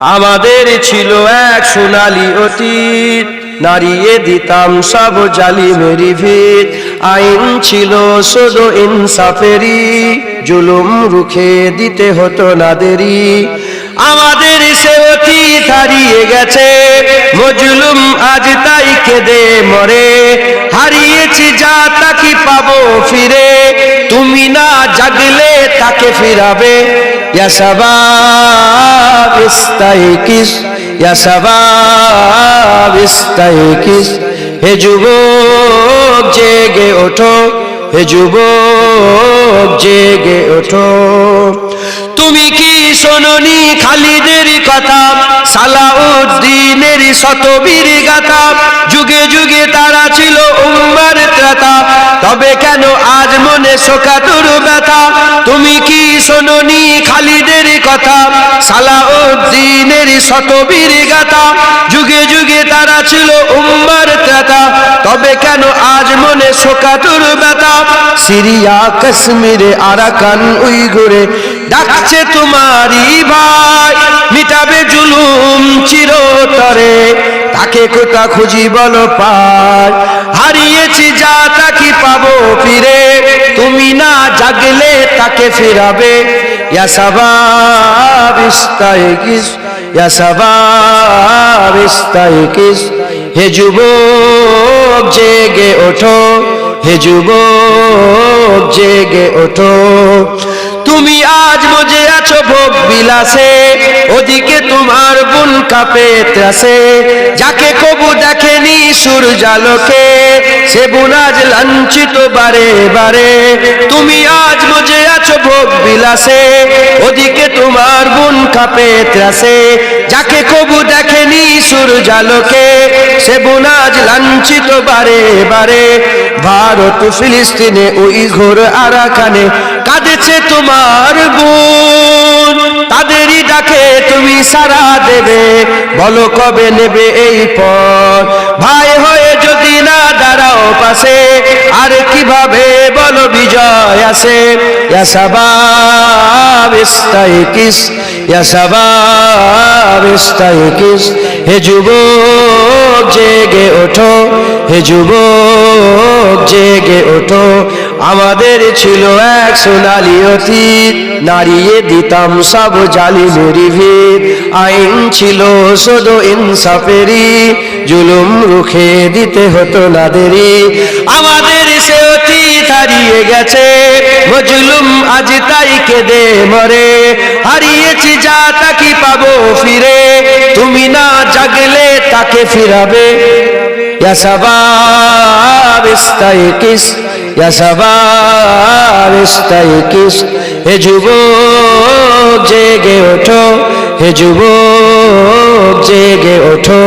আমাদের ছিল এক সোনালী অতীত, নাড়িয়ে দিতাম সব জালিমেরি ভিত। আইন ছিল শুধু ইনসাফেরই, জুলুম রুখে দিতে হতো না দেরি। আমাদের সে অতীত হারিয়ে গেছে, মজলুম আজ তাই কেঁদে মরে। হারিয়েছি যা তা কি পাবো ফিরে, তুমি না জাগলে তাকে ফিরাবে। ইয়া শাবাব ইস্তাইকিস, ইয়া শাবাব ইস্তাইকিস, হে যুবক জেগে ওঠো, হে যুবক জেগে ওঠো। তুমি কি শোনোনি খালিদের কথা, সালাউদ্দিনের শতবীর গাথা? যুগে যুগে তারা ছিল উম্মার ত্রাতা, তবে কেন আজ মনে শোকাতুর ব্যথা? তুমি কি শোনোনি খালিদের কথা, সালাউদ্দিনের শতবীর গাথা? যুগে যুগে তারা ছিল উম্মার ত্রাতা, তবে কেন আজ মনে শোকাতুর ব্যথা? সিরিয়া কাশ্মীরে আরাকান উইগুরে ডাকছে তোমারই ভাই, মিটাবে জুলুম চিরতরে, তাকে কোথা খুঁজি বলো পাই। হারিয়েছি যা তা কি পাবো ফিরে, তুমি না জাগলে তাকে ফিরাবে। ইয়া শাবাব ইস্তাইকিস, ইয়া শাবাব ইস্তাইকিস, হে যুবক জেগে ওঠো, হে যুবক জেগে ওঠো। তুমি আজ মজে আছো ভোগ বিলাসে, ওদিকে তোমার বুন কাঁপে ত্রাসে। যাকে কবু দেখেনি সূর্যালোকে, সে বুন আজ লাঞ্ছিত বারে বারে। তুমি আজ মজে আছো ভোগ বিলাসে, ওদিকে তোমার বুন কাঁপে ত্রাসে। যাকে কবু দেখেনি সূর্যালোকে, সে বুন আজ লাঞ্ছিত বারে বারে। ভারত ফিলিস্তিনে উইঘুর আরাকানে কাঁদেছে তোমার বোন, তাদেরই ডাকে তুমি সাড়া দেবে, বলো কবে নেবে এই পথ? ভাই হয়ে যদি না দাঁড়াও পাশে, আর কিভাবে বলো বিজয় আসে? ইয়া শাবাব ইস্তাইকিস, ইয়া শাবাব ইস্তাইকিস, হে যুবক জেগে ওঠো, হে যুবক জেগে ওঠো। আমাদের ছিল এক সোনালী অতীত, নাড়িয়ে দিতাম সব জালিমেরি ভিত। আইন ছিল শুধু ইনসাফেরই, জুলুম রুখে দিতে হতো না দেরি। আমাদের সে অতীত হারিয়ে গেছে, মজলুম আজ তাই কেঁদে মরে। হারিয়েছি যা তা কি পাবো ফিরে, তুমি না জাগলে তাকে ফিরাবে। ইয়া শাবাব ইস্তাইকিস, ইয়া শাবাব ইস্তাইকিস, হে যুবক জেগে ওঠো, হে যুবক জেগে ওঠো।